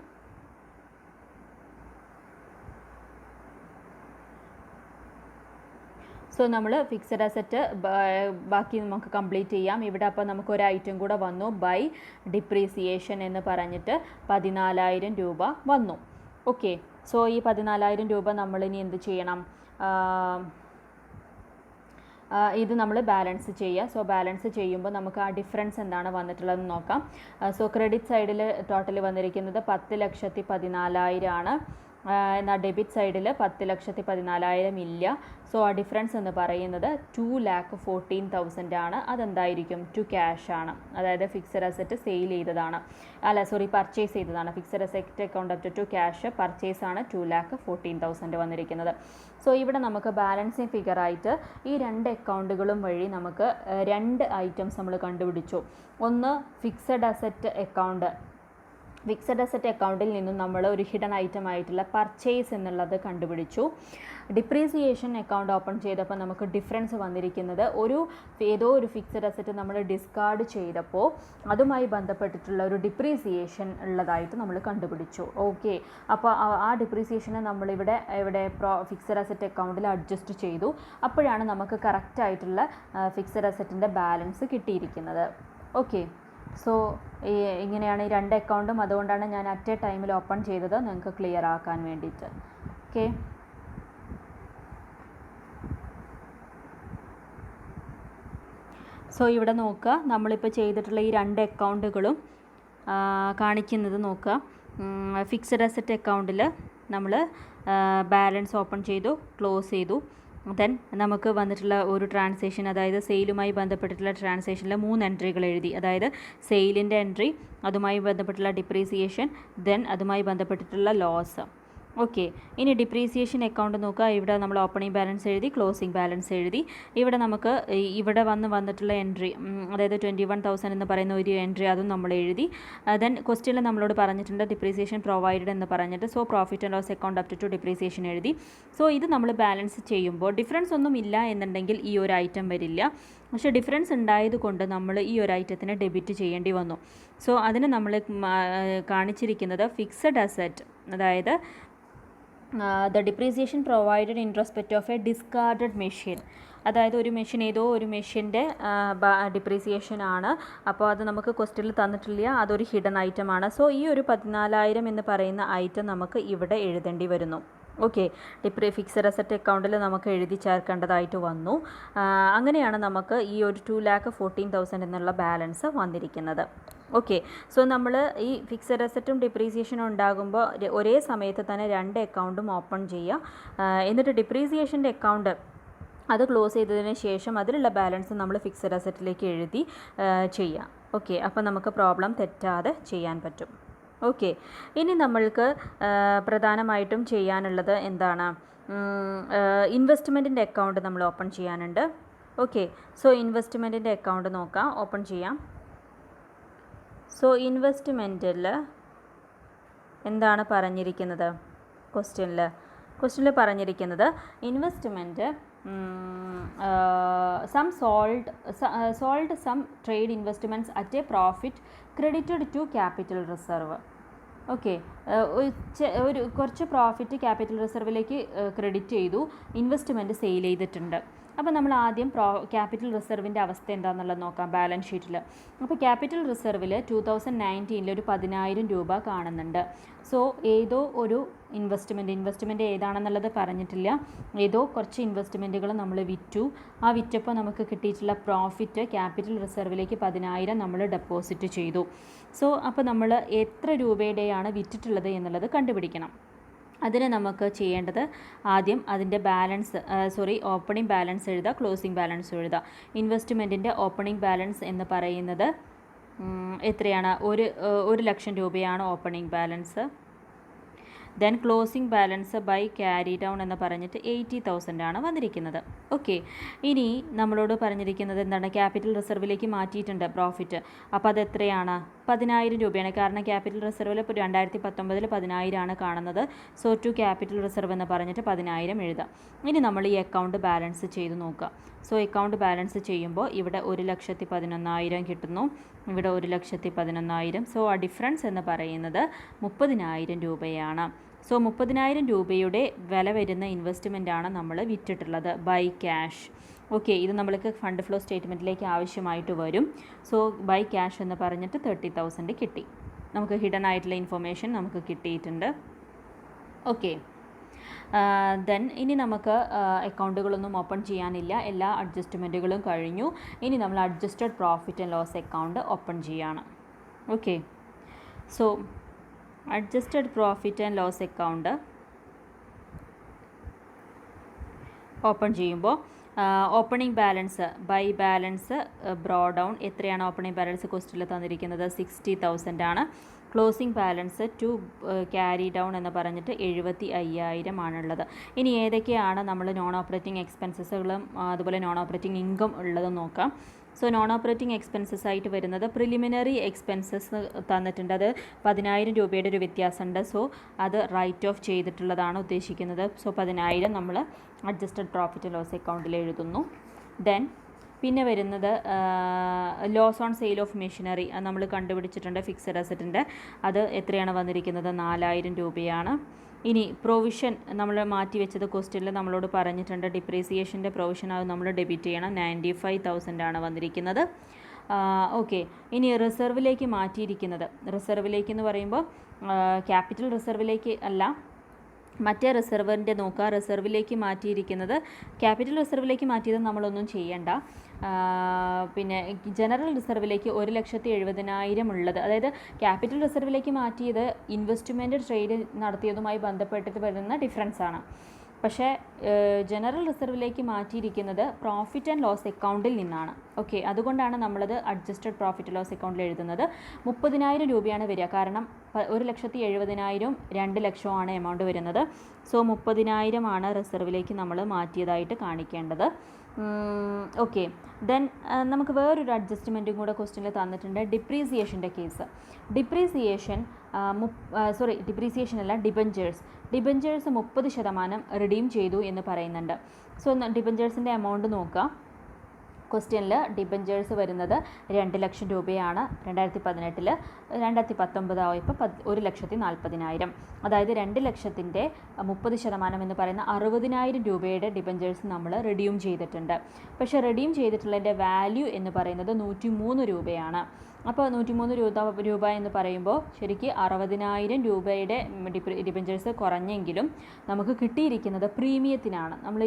സോ നമ്മൾ ഫിക്സഡ് അസറ്റ് ബാക്കി നമുക്ക് കംപ്ലീറ്റ് ചെയ്യാം. ഇവിടെ അപ്പോൾ നമുക്കൊരു ഐറ്റം കൂടെ വന്നു, ബൈ ഡിപ്രീസിയേഷൻ എന്ന് പറഞ്ഞിട്ട് 14,000 രൂപ വന്നു. ഓക്കെ, സോ ഈ 14,000 രൂപ നമ്മളിനി എന്ത് ചെയ്യണം, ഇത് നമ്മൾ ബാലൻസ് ചെയ്യുക. സോ ബാലൻസ് ചെയ്യുമ്പോൾ നമുക്ക് ആ ഡിഫറൻസ് എന്താണ് വന്നിട്ടുള്ളതെന്ന് നോക്കാം. സോ ക്രെഡിറ്റ് സൈഡിൽ ടോട്ടൽ വന്നിരിക്കുന്നത് 10,14,000 ആണ്. എന്നാൽ ഡെബിറ്റ് സൈഡിൽ 10,14,000 ഇല്ല. സോ ആ ഡിഫറൻസ് എന്ന് പറയുന്നത് 2,14,000 ആണ്. അതെന്തായിരിക്കും, ടു ക്യാഷ് ആണ്. അതായത് ഫിക്സഡ് അസറ്റ് സെയിൽ ചെയ്തതാണ്, പർച്ചേസ് ചെയ്തതാണ്. Fixed asset account up to cash purchase ആണ് 2,14,000 വന്നിരിക്കുന്നത്. സോ ഇവിടെ നമുക്ക് ബാലൻസിങ് ഫിഗറായിട്ട് ഈ രണ്ട് അക്കൗണ്ടുകളും വഴി നമുക്ക് രണ്ട് ഐറ്റംസ് നമ്മൾ കണ്ടുപിടിച്ചു. ഒന്ന് ഫിക്സഡ് അസറ്റ് അക്കൗണ്ടിൽ നിന്നും നമ്മൾ ഒരു ഹിഡൻ ഐറ്റം ആയിട്ടുള്ള പർച്ചേസ് എന്നുള്ളത് കണ്ടുപിടിച്ചു. ഡിപ്രീസിയേഷൻ അക്കൗണ്ട് ഓപ്പൺ ചെയ്തപ്പോൾ നമുക്ക് ഡിഫറൻസ് വന്നിരിക്കുന്നത് ഏതോ ഒരു ഫിക്സഡ് അസറ്റ് നമ്മൾ ഡിസ്കാർഡ് ചെയ്തപ്പോൾ അതുമായി ബന്ധപ്പെട്ടിട്ടുള്ള ഒരു ഡിപ്രീസിയേഷൻ ഉള്ളതായിട്ട് നമ്മൾ കണ്ടുപിടിച്ചു. ഓക്കെ, അപ്പോൾ ആ ഡിപ്രീസിയേഷനെ നമ്മളിവിടെ ഫിക്സഡ് അസറ്റ് അക്കൗണ്ടിൽ അഡ്ജസ്റ്റ് ചെയ്തു. അപ്പോഴാണ് നമുക്ക് കറക്റ്റായിട്ടുള്ള ഫിക്സഡ് അസറ്റിൻ്റെ ബാലൻസ് കിട്ടിയിരിക്കുന്നത്. ഓക്കെ, സോ ഇങ്ങനെയാണ് ഈ രണ്ട് അക്കൗണ്ടും. അതുകൊണ്ടാണ് ഞാൻ അറ്റ് എ ടൈമിൽ ഓപ്പൺ ചെയ്തത്, നിങ്ങൾക്ക് ക്ലിയർ ആക്കാൻ വേണ്ടിയിട്ട്. ഓക്കെ, സോ ഇവിടെ നോക്കുക, നമ്മളിപ്പോൾ ചെയ്തിട്ടുള്ള ഈ രണ്ട് അക്കൗണ്ടുകളും കാണിക്കുന്നത് നോക്കുക. ഫിക്സഡ് അസറ്റ് അക്കൗണ്ടിൽ നമ്മൾ ബാലൻസ് ഓപ്പൺ ചെയ്തു, ക്ലോസ് ചെയ്തു. ദെൻ നമുക്ക് വന്നിട്ടുള്ള ഒരു ട്രാൻസാക്ഷൻ, അതായത് സെയിലുമായി ബന്ധപ്പെട്ടിട്ടുള്ള ട്രാൻസാക്ഷനിൽ 3 എൻട്രികൾ എഴുതി. അതായത് സെയിലിൻ്റെ എൻട്രി, അതുമായി ബന്ധപ്പെട്ടുള്ള ഡിപ്രീസിയേഷൻ, ദെൻ അതുമായി ബന്ധപ്പെട്ടിട്ടുള്ള ലോസ്. ഓക്കെ, ഇനി ഡിപ്രീസിയേഷൻ അക്കൗണ്ട് നോക്കുക. ഇവിടെ നമ്മൾ ഓപ്പണിംഗ് ബാലൻസ് എഴുതി, ക്ലോസിംഗ് ബാലൻസ് എഴുതി. ഇവിടെ നമുക്ക് ഇവിടെ വന്നിട്ടുള്ള എൻട്രി, അതായത് 21,000 എന്ന് പറയുന്ന ഒരു എൻട്രി, അതും നമ്മൾ എഴുതി. ദെൻ ക്വസ്റ്റ്യനിൽ നമ്മളോട് പറഞ്ഞിട്ടുണ്ട് ഡിപ്രീസിയേഷൻ പ്രൊവൈഡഡ് എന്ന് പറഞ്ഞിട്ട്. So profit and loss account up to depreciation എഴുതി. സോ ഇത് നമ്മൾ ബാലൻസ് ചെയ്യുമ്പോൾ ഡിഫറൻസ് ഒന്നും ഇല്ല എന്നുണ്ടെങ്കിൽ ഈ ഒരു ഐറ്റം വരില്ല. പക്ഷേ ഡിഫറൻസ് ഉണ്ടായതുകൊണ്ട് നമ്മൾ ഈ ഒരു ഐറ്റത്തിന് ഡെബിറ്റ് ചെയ്യേണ്ടി വന്നു. സോ അതിന് നമ്മൾ കാണിച്ചിരിക്കുന്നത് ഫിക്സഡ് അസറ്റ്, അതായത് the depreciation provided in respect of A discarded machine. അതായത് ഒരു മെഷീൻ, ഏതോ ഒരു മെഷീൻ്റെ ഡിപ്രീസിയേഷൻ ആണ്. അപ്പോൾ അത് നമുക്ക് ക്വസ്റ്റ്യനിൽ തന്നിട്ടില്ല, അതൊരു ഹിഡൻ ഐറ്റം ആണ്. സോ ഈ ഒരു 14,000 എന്ന് പറയുന്ന ഐറ്റം നമുക്ക് ഇവിടെ എഴുതേണ്ടി വരുന്നു. ഓക്കെ, ഫിക്സഡ് അസറ്റ് അക്കൗണ്ടിൽ നമുക്ക് എഴുതി ചേർക്കേണ്ടതായിട്ട് വന്നു. അങ്ങനെയാണ് നമുക്ക് ഈ ഒരു 2,14,000 എന്നുള്ള ബാലൻസ് വന്നിരിക്കുന്നത്. ഓക്കെ, സോ നമ്മൾ ഈ ഫിക്സഡ് അസറ്റും ഡിപ്രീസിയേഷനും ഉണ്ടാകുമ്പോൾ ഒരേ സമയത്ത് തന്നെ രണ്ട് അക്കൗണ്ടും ഓപ്പൺ ചെയ്യുക. എന്നിട്ട് ഡിപ്രീസിയേഷൻ്റെ അക്കൗണ്ട് അത് ക്ലോസ് ചെയ്തതിന് ശേഷം അതിലുള്ള ബാലൻസ് നമ്മൾ ഫിക്സഡ് അസറ്റിലേക്ക് എഴുതി ചെയ്യാം. ഓക്കെ, അപ്പോൾ നമുക്ക് പ്രോബ്ലം തെറ്റാതെ ചെയ്യാൻ പറ്റും. ഓക്കെ, ഇനി നമ്മൾക്ക് പ്രധാനമായിട്ടും ചെയ്യാനുള്ളത് എന്താണ്, ഇൻവെസ്റ്റ്മെൻറ്റിൻ്റെ അക്കൗണ്ട് നമ്മൾ ഓപ്പൺ ചെയ്യാനുണ്ട്. ഓക്കെ, സോ ഇൻവെസ്റ്റ്മെൻറ്റിൻ്റെ അക്കൗണ്ട് നോക്കാം, ഓപ്പൺ ചെയ്യാം. സോ ഇൻവെസ്റ്റ്മെൻറ്റിൽ എന്താണ് പറഞ്ഞിരിക്കുന്നത് ക്വസ്റ്റ്യനിൽ, ക്വസ്റ്റ്യനിൽ പറഞ്ഞിരിക്കുന്നത് investment sold some trade investments at a profit credited to capital reserve. Okay, കുറച്ച് പ്രോഫിറ്റ് ക്യാപിറ്റൽ റിസർവിലേക്ക് ക്രെഡിറ്റ് ചെയ്തു, ഇൻവെസ്റ്റ്മെൻറ്റ് സെയിൽ ചെയ്തിട്ടുണ്ട്. അപ്പോൾ നമ്മൾ ആദ്യം ക്യാപിറ്റൽ റിസർവിൻ്റെ അവസ്ഥ എന്താണെന്നുള്ളത് നോക്കാം ബാലൻസ് ഷീറ്റിൽ. അപ്പോൾ ക്യാപിറ്റൽ റിസർവിൽ 2019 ഒരു 10,000 രൂപ കാണുന്നുണ്ട്. സോ ഏതോ ഒരു ഇൻവെസ്റ്റ്മെൻറ്റ് ഏതാണെന്നുള്ളത് പറഞ്ഞിട്ടില്ല, ഏതോ കുറച്ച് ഇൻവെസ്റ്റ്മെൻറ്റുകൾ നമ്മൾ വിറ്റു. ആ വിറ്റപ്പോൾ നമുക്ക് കിട്ടിയിട്ടുള്ള പ്രോഫിറ്റ് ക്യാപിറ്റൽ റിസർവിലേക്ക് 10,000 നമ്മൾ ഡെപ്പോസിറ്റ് ചെയ്തു. സോ അപ്പോൾ നമ്മൾ എത്ര രൂപയുടെയാണ് വിറ്റിട്ടുള്ളത് എന്നുള്ളത് കണ്ടുപിടിക്കണം. അതിന് നമുക്ക് ചെയ്യേണ്ടത് ആദ്യം അതിൻ്റെ ഓപ്പണിംഗ് ബാലൻസ് എഴുതുക, ക്ലോസിംഗ് ബാലൻസ് എഴുതുക. ഇൻവെസ്റ്റ്മെൻറ്റിൻ്റെ ഓപ്പണിംഗ് ബാലൻസ് എന്ന് പറയുന്നത് എത്രയാണ്? 1,00,000 രൂപയാണ് opening balance. Then closing balance by carry down എന്ന് പറഞ്ഞിട്ട് 80,000 ആണ് വന്നിരിക്കുന്നത്. ഓക്കെ, ഇനി നമ്മളോട് പറഞ്ഞിരിക്കുന്നത് എന്താണ്? ക്യാപിറ്റൽ റിസർവിലേക്ക് മാറ്റിയിട്ടുണ്ട് പ്രോഫിറ്റ്. അപ്പോൾ അത് എത്രയാണ്? 10,000 രൂപയാണ്. കാരണം ക്യാപിറ്റൽ റിസർവിൽ ഇപ്പോൾ 2019 10,000 ആണ് കാണുന്നത്. സോ ടു ക്യാപിറ്റൽ റിസർവ് എന്ന് പറഞ്ഞിട്ട് 10,000 എഴുതാം. ഇനി നമ്മൾ ഈ അക്കൗണ്ട് ബാലൻസ് ചെയ്ത് നോക്കുക. സോ അക്കൗണ്ട് ബാലൻസ് ചെയ്യുമ്പോൾ ഇവിടെ 1,11,000 കിട്ടുന്നു, ഇവിടെ 1,11,000. സോ ആ ഡിഫറൻസ് എന്ന് പറയുന്നത് 30,000 രൂപയാണ്. സോ 30,000 രൂപയുടെ വില വരുന്ന ഇൻവെസ്റ്റ്മെൻറ്റാണ് നമ്മൾ വിറ്റിട്ടുള്ളത് ബൈ ക്യാഷ്. ഓക്കെ, ഇത് നമ്മൾക്ക് ഫണ്ട് ഫ്ലോ സ്റ്റേറ്റ്മെൻറ്റിലേക്ക് ആവശ്യമായിട്ട് വരും. സോ ബൈ ക്യാഷ് എന്ന് പറഞ്ഞിട്ട് 30,000 കിട്ടി. നമുക്ക് ഹിഡൻ ആയിട്ടുള്ള ഇൻഫർമേഷൻ നമുക്ക് കിട്ടിയിട്ടുണ്ട്. ഓക്കെ, ദെൻ ഇനി നമുക്ക് അക്കൗണ്ടുകളൊന്നും ഓപ്പൺ ചെയ്യാനില്ല, എല്ലാ അഡ്ജസ്റ്റ്മെൻറ്റുകളും കഴിഞ്ഞു. ഇനി നമ്മൾ adjusted profit and loss account open ചെയ്യാണ്. Okay, so adjusted profit and loss account open ചെയ്യുമ്പോൾ opening balance by balance brought down എത്രയാണ്? ഓപ്പണിംഗ് ബാലൻസ് ക്വസ്റ്റ്യനിൽ തന്നിരിക്കുന്നത് 60,000 ആണ്. Closing balance to carry down എന്ന് പറഞ്ഞിട്ട് 75,000 ആണുള്ളത്. ഇനി ഏതൊക്കെയാണ് നമ്മൾ നോൺ ഓപ്പറേറ്റിംഗ് എക്സ്പെൻസസുകളും അതുപോലെ നോൺ ഓപ്പറേറ്റിംഗ് ഇൻകം ഉള്ളതെന്ന് നോക്കാം. സോ നോൺ ഓപ്പറേറ്റിംഗ് എക്സ്പെൻസസ് ആയിട്ട് വരുന്നത് പ്രിലിമിനറി എക്സ്പെൻസസ് തന്നിട്ടുണ്ട്. അത് 10,000 രൂപയുടെ ഒരു വ്യത്യാസമുണ്ട്. സോ അത് റൈറ്റ് ഓഫ് ചെയ്തിട്ടുള്ളതാണ് ഉദ്ദേശിക്കുന്നത്. സോ 10,000 നമ്മൾ അഡ്ജസ്റ്റഡ് പ്രോഫിറ്റ് ലോസ് അക്കൗണ്ടിൽ എഴുതുന്നു. ദെൻ പിന്നെ വരുന്നത് loss on sale of machinery നമ്മൾ കണ്ടുപിടിച്ചിട്ടുണ്ട് ഫിക്സഡ് അസറ്റിൻ്റെ. അത് എത്രയാണ് വന്നിരിക്കുന്നത്? 4,000 രൂപയാണ്. ഇനി പ്രൊവിഷൻ നമ്മൾ മാറ്റി വെച്ചത് ക്വസ്റ്റ്യനിൽ നമ്മളോട് പറഞ്ഞിട്ടുണ്ട്. ഡിപ്രീസിയേഷൻ്റെ പ്രൊവിഷൻ അത് നമ്മൾ ഡെബിറ്റ് ചെയ്യണം. 95,000 ആണ് വന്നിരിക്കുന്നത്. ഓക്കെ, ഇനി റിസർവിലേക്ക് മാറ്റിയിരിക്കുന്നത്, റിസർവിലേക്ക് എന്ന് പറയുമ്പോൾ ക്യാപിറ്റൽ റിസർവിലേക്ക് അല്ല, മറ്റേ റിസർവിൻ്റെ നോക്കുക. റിസർവിലേക്ക് മാറ്റിയിരിക്കുന്നത്, ക്യാപിറ്റൽ റിസർവിലേക്ക് മാറ്റിയത് നമ്മളൊന്നും ചെയ്യേണ്ട. പിന്നെ ജനറൽ റിസർവിലേക്ക് 1,70,000 ഉള്ളത്, അതായത് ക്യാപിറ്റൽ റിസർവിലേക്ക് മാറ്റിയത് ഇൻവെസ്റ്റ്മെൻറ്റ് ട്രേഡ് നടത്തിയതുമായി ബന്ധപ്പെട്ടിട്ട് വരുന്ന ഡിഫറൻസാണ്. പക്ഷേ ജനറൽ റിസർവിലേക്ക് മാറ്റിയിരിക്കുന്നത് പ്രോഫിറ്റ് ആൻഡ് ലോസ് അക്കൗണ്ടിൽ നിന്നാണ്. ഓക്കെ, അതുകൊണ്ടാണ് നമ്മളത് അഡ്ജസ്റ്റഡ് പ്രോഫിറ്റ് ലോസ് അക്കൗണ്ടിൽ എഴുതുന്നത്. 30,000 രൂപയാണ് വരിക, കാരണം 1,70,000 2,00,000 ആണ് എമൗണ്ട് വരുന്നത്. സോ 30,000 ആണ് റിസർവിലേക്ക് നമ്മൾ മാറ്റിയതായിട്ട് കാണിക്കേണ്ടത്. ഓക്കെ, ദെൻ നമുക്ക് വേറൊരു അഡ്ജസ്റ്റ്മെൻറ്റും കൂടെ ക്വസ്റ്റ്യനിൽ തന്നിട്ടുണ്ട്. ഡിപ്രീസിയേഷൻ്റെ കേസ്. ഡിപ്രീസിയേഷൻ അല്ല, ഡിബഞ്ചേഴ്സ് 30% റിഡീം ചെയ്തു എന്ന് പറയുന്നുണ്ട്. സോ ഡിബഞ്ചേഴ്സിൻ്റെ എമൗണ്ട് നോക്കുക. ക്വസ്റ്റ്യനിൽ ഡിബഞ്ചേഴ്സ് വരുന്നത് 2,00,000 രൂപയാണ് 2018. 2019 ആയപ്പോൾ 1,40,40,000. അതായത് 2,00,000-ൻ്റെ 30% എന്ന് പറയുന്ന 60,000 രൂപയുടെ ഡിബഞ്ചേഴ്സ് നമ്മൾ റിഡീം ചെയ്തിട്ടുണ്ട്. പക്ഷേ റിഡീം ചെയ്തിട്ടുള്ളതിൻ്റെ വാല്യൂ എന്ന് പറയുന്നത് 103 രൂപയാണ്. അപ്പോൾ 103 രൂപ എന്ന് പറയുമ്പോൾ ശരിക്ക് 60,000 രൂപയുടെ ഡിബഞ്ചേഴ്സ് കുറഞ്ഞെങ്കിലും നമുക്ക് കിട്ടിയിരിക്കുന്നത് പ്രീമിയത്തിനാണ്. നമ്മൾ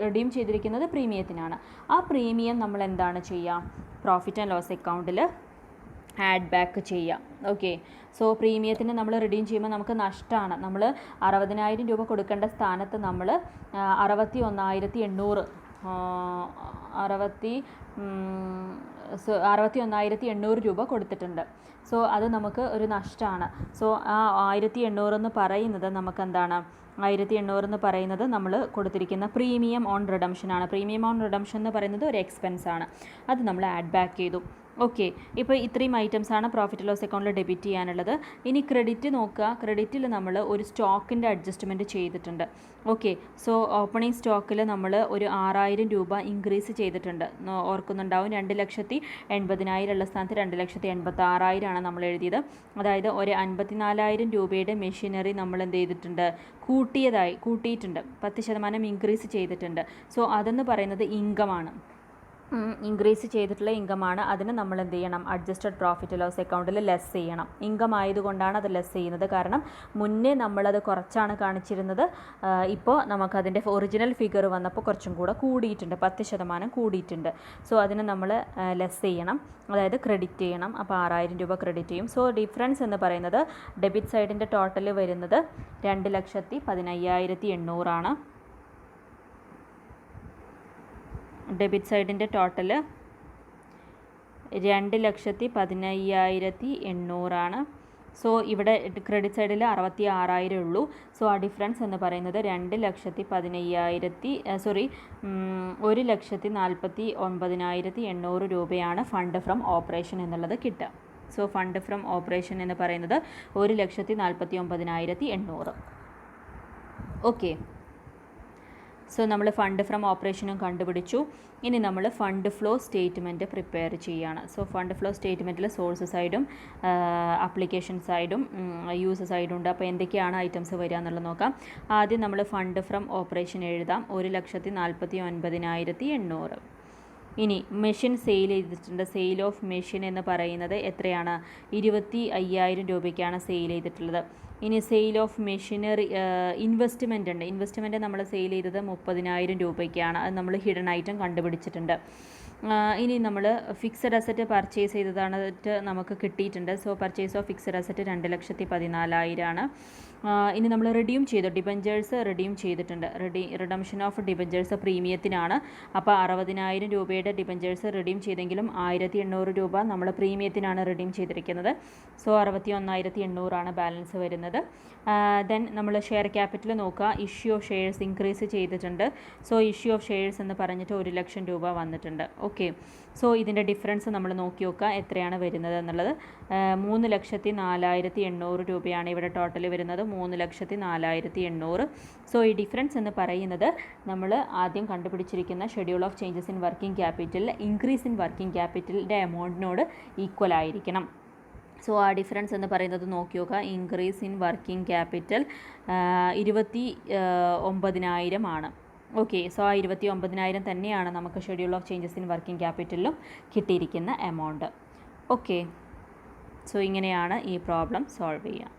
റിഡീം ചെയ്തിരിക്കുന്നത് പ്രീമിയത്തിനാണ്. ആ പ്രീമിയം നമ്മൾ എന്താണ് ചെയ്യുക? പ്രോഫിറ്റ് ആൻഡ് ലോസ് അക്കൗണ്ടിൽ ആഡ് ബാക്ക് ചെയ്യാം. ഓക്കെ, സോ പ്രീമിയത്തിന് നമ്മൾ റിഡീം ചെയ്യുമ്പോൾ നമുക്ക് നഷ്ടമാണ്. നമ്മൾ 60,000 രൂപ കൊടുക്കേണ്ട സ്ഥാനത്ത് നമ്മൾ 61,800 രൂപ കൊടുത്തിട്ടുണ്ട്. സോ അത് നമുക്ക് ഒരു നഷ്ടമാണ്. സോ ആ 1,800 എന്ന് പറയുന്നത് നമുക്ക് എന്താണ്? 1,800 എന്ന് പറയുന്നത് നമ്മൾ കൊടുത്തിരിക്കുന്ന പ്രീമിയം ഓൺ റിഡംഷൻ ആണ്. പ്രീമിയം ഓൺ റിഡംഷൻ എന്ന് പറയുന്നത് ഒരു എക്സ്പെൻസ് ആണ്. അത് നമ്മൾ ആഡ് ബാക്ക് ചെയ്തു. ഓക്കെ, ഇപ്പോൾ ഇത്രയും ഐറ്റംസാണ് പ്രോഫിറ്റ് ലോസ് അക്കൗണ്ടിൽ ഡെബിറ്റ് ചെയ്യാനുള്ളത്. ഇനി ക്രെഡിറ്റ് നോക്കുക. ക്രെഡിറ്റിൽ നമ്മൾ ഒരു സ്റ്റോക്കിൻ്റെ അഡ്ജസ്റ്റ്മെൻറ്റ് ചെയ്തിട്ടുണ്ട്. ഓക്കെ, സോ ഓപ്പണിംഗ് സ്റ്റോക്കിൽ നമ്മൾ ഒരു 6000 രൂപ ഇൻക്രീസ് ചെയ്തിട്ടുണ്ട്. ഓർക്കുന്നുണ്ടാവും, 2,80,000 ഉള്ള സ്ഥാനത്ത് 2,86,000 നമ്മൾ എഴുതിയത്. അതായത് ഒരു 54,000 രൂപയുടെ മെഷീനറി നമ്മൾ എന്ത് ചെയ്തിട്ടുണ്ട്, കൂട്ടിയിട്ടുണ്ട്, 10% ഇൻക്രീസ് ചെയ്തിട്ടുണ്ട്. സോ അതെന്ന് പറയുന്നത് ഇൻകമാണ്, ഇൻക്രീസ് ചെയ്തിട്ടുള്ള ഇൻകമാണ്. അതിന് നമ്മൾ എന്ത് ചെയ്യണം, അഡ്ജസ്റ്റഡ് പ്രോഫിറ്റ് ലോസ് അക്കൗണ്ടിൽ ലെസ് ചെയ്യണം. ഇൻകം ആയതുകൊണ്ടാണ് അത് ലെസ് ചെയ്യുന്നത്. കാരണം മുന്നേ നമ്മളത് കുറച്ചാണ് കാണിച്ചിരുന്നത്, ഇപ്പോൾ നമുക്കതിൻ്റെ ഒറിജിനൽ ഫിഗർ വന്നപ്പോൾ കുറച്ചും കൂടെ കൂടിയിട്ടുണ്ട്, 10% കൂടിയിട്ടുണ്ട്. സോ അതിന് നമ്മൾ ലെസ് ചെയ്യണം, അതായത് ക്രെഡിറ്റ് ചെയ്യണം. അപ്പോൾ 6000 രൂപ ക്രെഡിറ്റ് ചെയ്യും. സോ ഡിഫറൻസ് എന്ന് പറയുന്നത് ഡെബിറ്റ് സൈഡിൻ്റെ ടോട്ടൽ വരുന്നത് 2,15,800 ആണ്. ഡെബിറ്റ് സൈഡിൻ്റെ ടോട്ടൽ 2,15,800 ആണ്. സോ ഇവിടെ ക്രെഡിറ്റ് സൈഡിൽ 66,000 ഉള്ളൂ. സോ ആ ഡിഫറൻസ് എന്ന് പറയുന്നത് 1,49,800 രൂപയാണ് ഫണ്ട് ഫ്രം ഓപ്പറേഷൻ എന്നുള്ളത് കിട്ടുക. സോ ഫണ്ട് ഫ്രം ഓപ്പറേഷൻ എന്ന് പറയുന്നത് 1,49,800. ഓക്കെ, സോ നമ്മൾ ഫണ്ട് ഫ്രം ഓപ്പറേഷനും കണ്ടുപിടിച്ചു. ഇനി നമ്മൾ ഫണ്ട് ഫ്ലോ സ്റ്റേറ്റ്മെൻറ്റ് പ്രിപ്പയർ ചെയ്യുകയാണ്. സോ ഫണ്ട് ഫ്ലോ സ്റ്റേറ്റ്മെൻറ്റിൽ സോഴ്സ് സൈഡും ആപ്ലിക്കേഷൻ സൈഡും യൂസ് സൈഡും ഉണ്ട്. അപ്പോൾ എന്തൊക്കെയാണ് ഐറ്റംസ് വരിക എന്നുള്ളത് നോക്കാം. ആദ്യം നമ്മൾ ഫണ്ട് ഫ്രം ഓപ്പറേഷൻ എഴുതാം, 1,49,800. ഇനി മെഷീൻ സെയിൽ ചെയ്തിട്ടുണ്ട്. സെയിൽ ഓഫ് മെഷീൻ എന്ന് പറയുന്നത് എത്രയാണ്, 25,000 രൂപയ്ക്കാണ് സെയിൽ ചെയ്തിട്ടുള്ളത്. ഇനി സെയിൽ ഓഫ് മെഷീനറി ഇൻവെസ്റ്റ്മെൻ്റ് ഉണ്ട്. ഇൻവെസ്റ്റ്മെൻറ്റ് നമ്മൾ സെയിൽ ചെയ്തത് 30,000 രൂപയ്ക്കാണ്. അത് നമ്മൾ ഹിഡൻ ഐറ്റം കണ്ടുപിടിച്ചിട്ടുണ്ട്. ഇനി നമ്മൾ ഫിക്സഡ് അസറ്റ് പർച്ചേസ് ചെയ്തതാണ് നമുക്ക് കിട്ടിയിട്ടുണ്ട്. So purchase of fixed asset 2,14,000 ആണ്. ഇനി നമ്മൾ റിഡീം ചെയ്തു, ഡിബഞ്ചേഴ്സ് റിഡീം ചെയ്തിട്ടുണ്ട്. റിഡംഷൻ ഓഫ് ഡിബഞ്ചേഴ്സ് പ്രീമിയത്തിനാണ്. അപ്പോൾ 60,000 രൂപയുടെ ഡിബഞ്ചേഴ്സ് റിഡീം ചെയ്തെങ്കിലും 1,800 രൂപ നമ്മൾ പ്രീമിയത്തിനാണ് റിഡീം ചെയ്തിരിക്കുന്നത്. സോ 61,800 ആണ് ബാലൻസ് വരുന്നത്. ദെൻ നമ്മൾ ഷെയർ ക്യാപിറ്റൽ നോക്കുക. ഇഷ്യൂ ഓഫ് ഷെയർസ് ഇൻക്രീസ് ചെയ്തിട്ടുണ്ട്. സോ ഇഷ്യൂ ഓഫ് ഷെയർസ് എന്ന് പറഞ്ഞിട്ട് 1,00,000 രൂപ വന്നിട്ടുണ്ട്. ഓക്കെ, സോ ഇതിൻ്റെ ഡിഫറൻസ് നമ്മൾ നോക്കി നോക്കുക എത്രയാണ് വരുന്നത് എന്നുള്ളത്. 3,04,800 രൂപയാണ് ഇവിടെ ടോട്ടൽ വരുന്നത്, 3,04,800. സോ ഈ ഡിഫറൻസ് എന്ന് പറയുന്നത് നമ്മൾ ആദ്യം കണ്ടുപിടിച്ചിരിക്കുന്ന schedule of changes in working capital increase in working ക്യാപിറ്റലിൻ്റെ എമൗണ്ടിനോട് ഈക്വൽ ആയിരിക്കണം. സോ ആ ഡിഫറൻസ് എന്ന് പറയുന്നത് നോക്കി നോക്കുക. ഇൻക്രീസ് ഇൻ വർക്കിംഗ് ക്യാപിറ്റൽ 29,000 ആണ്. ഓക്കെ, സോ ആ 29,000 തന്നെയാണ് നമുക്ക് schedule of changes in working ക്യാപിറ്റലിലും കിട്ടിയിരിക്കുന്ന എമൗണ്ട്. ഓക്കെ, സോ ഇങ്ങനെയാണ് ഈ പ്രോബ്ലം സോൾവ് ചെയ്യുക.